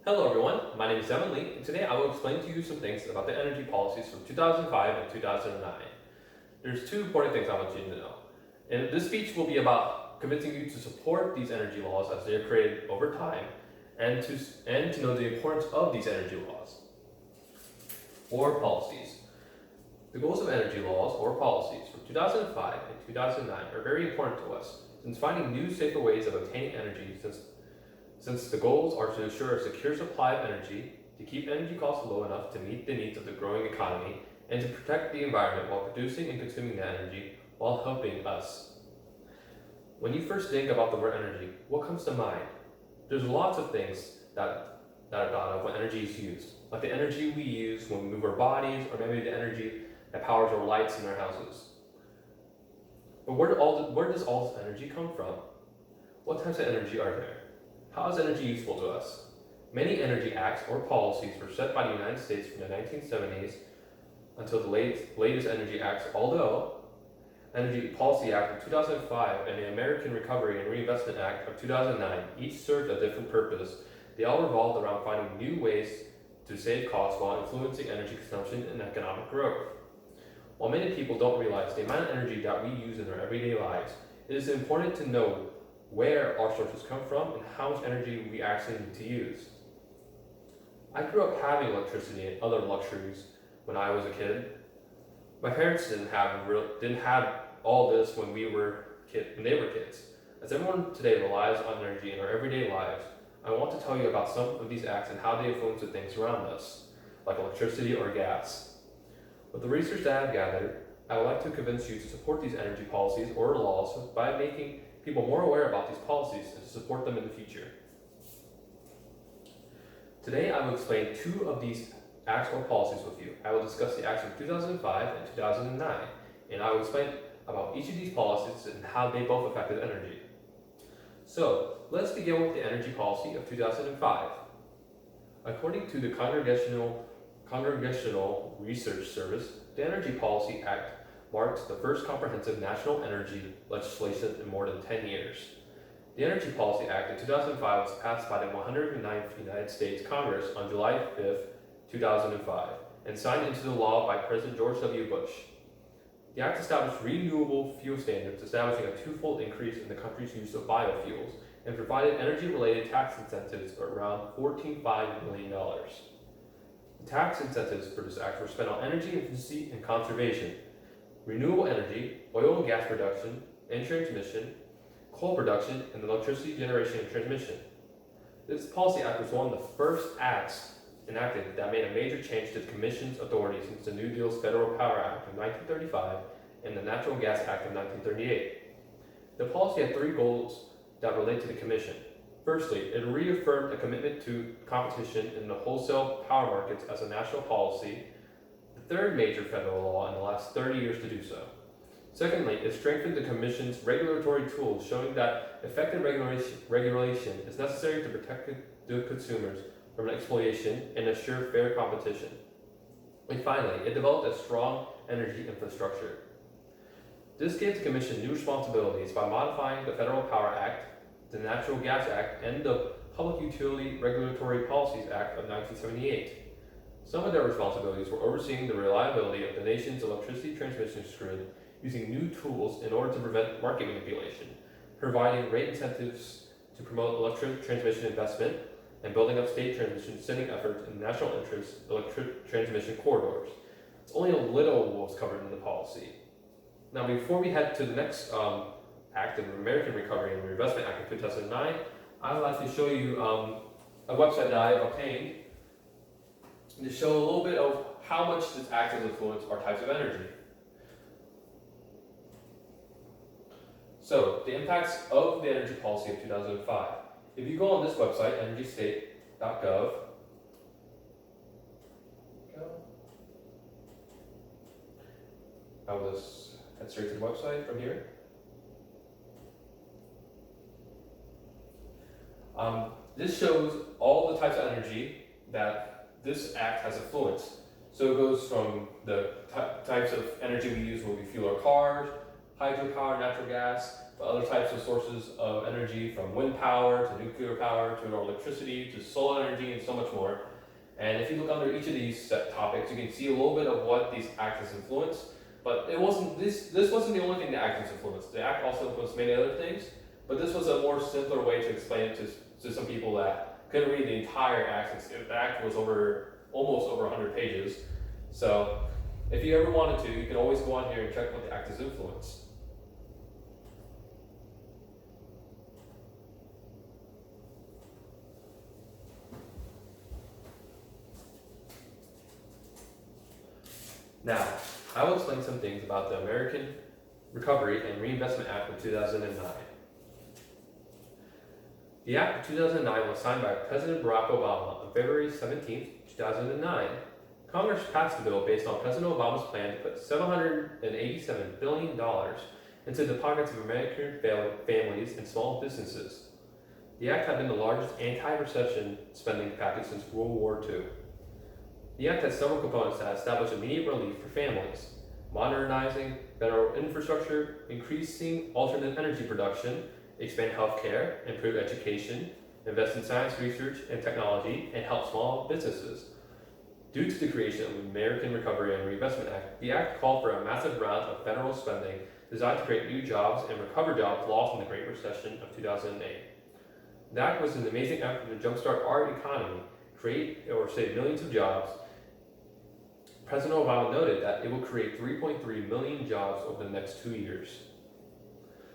Hello everyone, my name is Deven and today I will explain to you some things about the energy policies from 2005 and 2009. There's two important things I want you to know. And this speech will be about convincing you to support these energy laws as they are created over time and to know the importance of these energy laws or policies. The goals of energy laws or policies from 2005 and 2009 are very important to us since finding new safer ways of obtaining energy since the goals are to ensure a secure supply of energy, to keep energy costs low enough to meet the needs of the growing economy, and to protect the environment while producing and consuming the energy while helping us. When you first think about the word energy, what comes to mind? There's lots of things that are thought of when energy is used, like the energy we use when we move our bodies, or maybe the energy that powers our lights in our houses. But where does all this energy come from? What types of energy are there? How is energy useful to us? Many energy acts or policies were set by the United States from the 1970s until the latest energy acts, although Energy Policy Act of 2005 and the American Recovery and Reinvestment Act of 2009 each served a different purpose. They all revolved around finding new ways to save costs while influencing energy consumption and economic growth. While many people don't realize the amount of energy that we use in our everyday lives, it is important to know where our sources come from and how much energy we actually need to use. I grew up having electricity and other luxuries when I was a kid. My parents didn't have all this when they were kids. As everyone today relies on energy in our everyday lives, I want to tell you about some of these acts and how they influence the things around us, like electricity or gas. With the research that I've gathered, I would like to convince you to support these energy policies or laws by making people more aware about these policies and to support them in the future. Today I will explain two of these acts or policies with you. I will discuss the acts of 2005 and 2009, and I will explain about each of these policies and how they both affected energy. So, let's begin with the energy policy of 2005. According to the Congressional Research Service, the Energy Policy Act marks the first comprehensive national energy legislation in more than 10 years. The Energy Policy Act of 2005 was passed by the 109th United States Congress on July 5, 2005, and signed into the law by President George W. Bush. The act established renewable fuel standards, establishing a twofold increase in the country's use of biofuels, and provided energy-related tax incentives of around $14.5 million. The tax incentives for this act were spent on energy efficiency and conservation, renewable energy, oil and gas production and transmission, coal production, and electricity generation and transmission. This policy act was one of the first acts enacted that made a major change to the Commission's authority since the New Deal's Federal Power Act of 1935 and the Natural Gas Act of 1938. The policy had three goals that relate to the Commission. Firstly, it reaffirmed a commitment to competition in the wholesale power markets as a national policy, the third major federal law in the last 30 years to do so. Secondly, it strengthened the Commission's regulatory tools, showing that effective regulation is necessary to protect the consumers from exploitation and assure fair competition. And finally, it developed a strong energy infrastructure. This gave the Commission new responsibilities by modifying the Federal Power Act, the Natural Gas Act, and the Public Utility Regulatory Policies Act of 1978. Some of their responsibilities were overseeing the reliability of the nation's electricity transmission grid using new tools in order to prevent market manipulation, providing rate incentives to promote electric transmission investment, and building up state transmission sending efforts in national interest electric transmission corridors. It's only a little of what was covered in the policy. Now, before we head to the next act, the American Recovery and Reinvestment Act of 2009, I would like to show you a website that I have obtained to show a little bit of how much this act has influenced our types of energy. So, the impacts of the energy policy of 2005. If you go on this website, energystate.gov, I will just head straight to the website from here. This shows all the types of energy that this act has influenced. So it goes from the types of energy we use when we fuel our cars, hydropower, natural gas, other types of sources of energy, from wind power to nuclear power to electricity to solar energy and so much more. And if you look under each of these set topics, you can see a little bit of what these acts has influenced. But it wasn't this wasn't the only thing the act has influenced. The act also influenced many other things, but this was a more simpler way to explain it to some people that couldn't read the entire act. The act was almost over 100 pages. So if you ever wanted to, you can always go on here and check what the act has influenced. Now, I will explain some things about the American Recovery and Reinvestment Act of 2009. The Act of 2009 was signed by President Barack Obama on February 17, 2009. Congress passed the bill based on President Obama's plan to put $787 billion into the pockets of American families and small businesses. The Act had been the largest anti-recession spending package since World War II. The Act has several components that establish immediate relief for families: modernizing federal infrastructure, increasing alternate energy production, expand health care, improve education, invest in science research and technology, and help small businesses. Due to the creation of the American Recovery and Reinvestment Act, the Act called for a massive round of federal spending designed to create new jobs and recover jobs lost in the Great Recession of 2008. The Act was an amazing effort to jumpstart our economy, create or save millions of jobs. President Obama noted that it will create 3.3 million jobs over the next 2 years.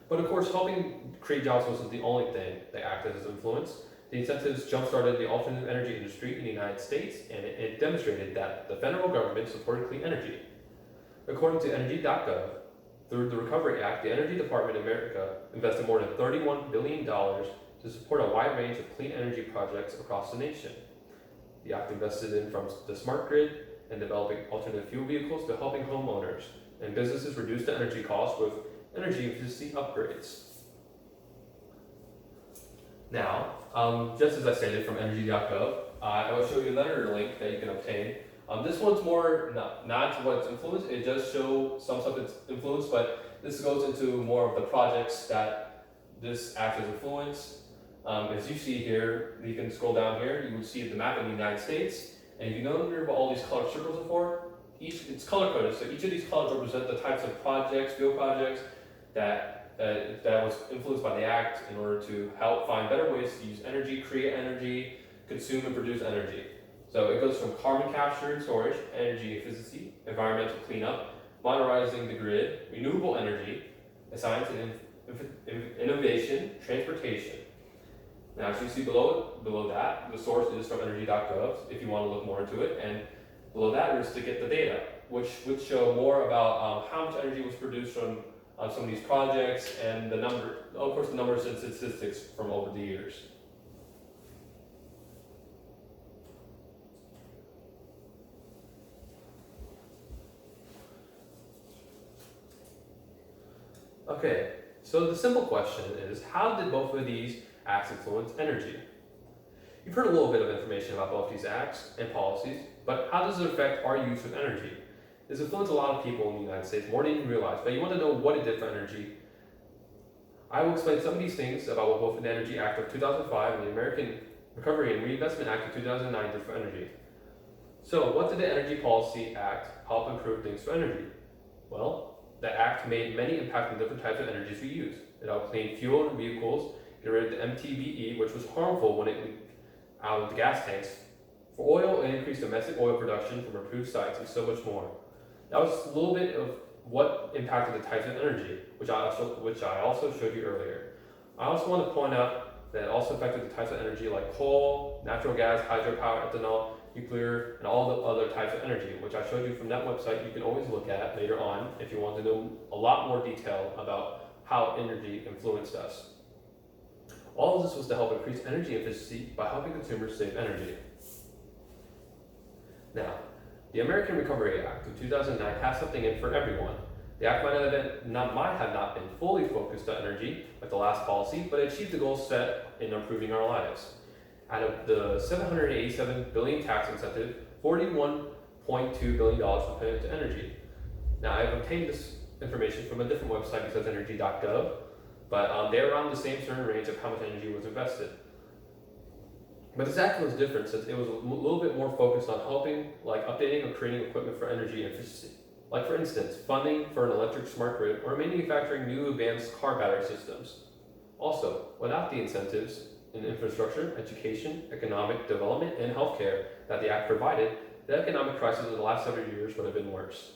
But of course, helping create jobs wasn't the only thing the Act has influenced. The incentives jump-started the alternate energy industry in the United States, and it demonstrated that the federal government supported clean energy. According to energy.gov, through the Recovery Act, the Energy Department of America invested more than $31 billion to support a wide range of clean energy projects across the nation. The Act invested in from the smart grid and developing alternate fuel vehicles to helping homeowners and businesses reduce the energy costs with energy efficiency upgrades. Now, just as I stated from energy.gov, I will show you another link that you can obtain. This one's more not to what it's influenced. It does show some stuff it's influenced, but this goes into more of the projects that this act has influenced. As you see here, you can scroll down here, you will see the map of the United States. And if you know what all these colored circles are for, it's color coded. So each of these colors represent the types of projects, field projects, that was influenced by the Act in order to help find better ways to use energy, create energy, consume and produce energy. So it goes from carbon capture and storage, energy efficiency, environmental cleanup, modernizing the grid, renewable energy, science and innovation, transportation. Now, as you see below that, the source is from energy.gov if you want to look more into it, and below that is to get the data, which would show more about how much energy was produced from some of these projects and the numbers and statistics from over the years. Okay, so the simple question is, how did both of these acts influence energy? You've heard a little bit of information about both these acts and policies, but how does it affect our use of energy? This influenced a lot of people in the United States, more than you realize, but you want to know what it did for energy. I will explain some of these things about what both the Energy Act of 2005 and the American Recovery and Reinvestment Act of 2009 did for energy. So, what did the Energy Policy Act help improve things for energy? Well, the Act made many impacts on different types of energies we use. It helped clean fuel and vehicles, get rid of the MTBE, which was harmful when it leaked out of the gas tanks. For oil, it increased domestic oil production from approved sites and so much more. That was a little bit of what impacted the types of energy, which I also showed you earlier. I also want to point out that it also affected the types of energy like coal, natural gas, hydropower, ethanol, nuclear, and all the other types of energy, which I showed you from that website. You can always look at later on if you want to know a lot more detail about how energy influenced us. All of this was to help increase energy efficiency by helping consumers save energy. Now, the American Recovery Act of 2009 has something in for everyone. The act might have not been fully focused on energy like the last policy, but it achieved the goals set in improving our lives. Out of the $787 billion tax incentive, $41.2 billion was put into energy. Now, I've obtained this information from a different website besides energy.gov. but they're around the same certain range of how much energy was invested. But this act was different since it was a little bit more focused on helping, like updating or creating equipment for energy efficiency. Like for instance, funding for an electric smart grid or manufacturing new advanced car battery systems. Also, without the incentives in infrastructure, education, economic development, and healthcare that the act provided, the economic crisis of the last several years would have been worse.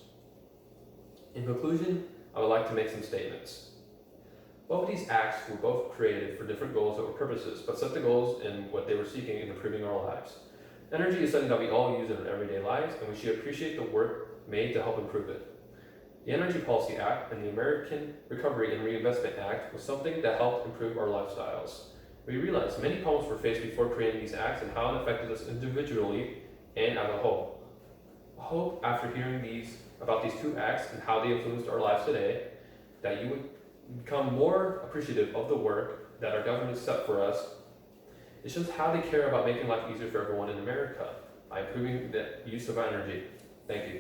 In conclusion, I would like to make some statements. Both of these acts were both created for different goals or purposes, but set the goals in what they were seeking in improving our lives. Energy is something that we all use in our everyday lives, and we should appreciate the work made to help improve it. The Energy Policy Act and the American Recovery and Reinvestment Act was something that helped improve our lifestyles. We realized many problems were faced before creating these acts and how it affected us individually and as a whole. I hope after hearing about these two acts and how they influenced our lives today, that you would become more appreciative of the work that our government set for us. It shows how they care about making life easier for everyone in America by improving the use of energy. Thank you.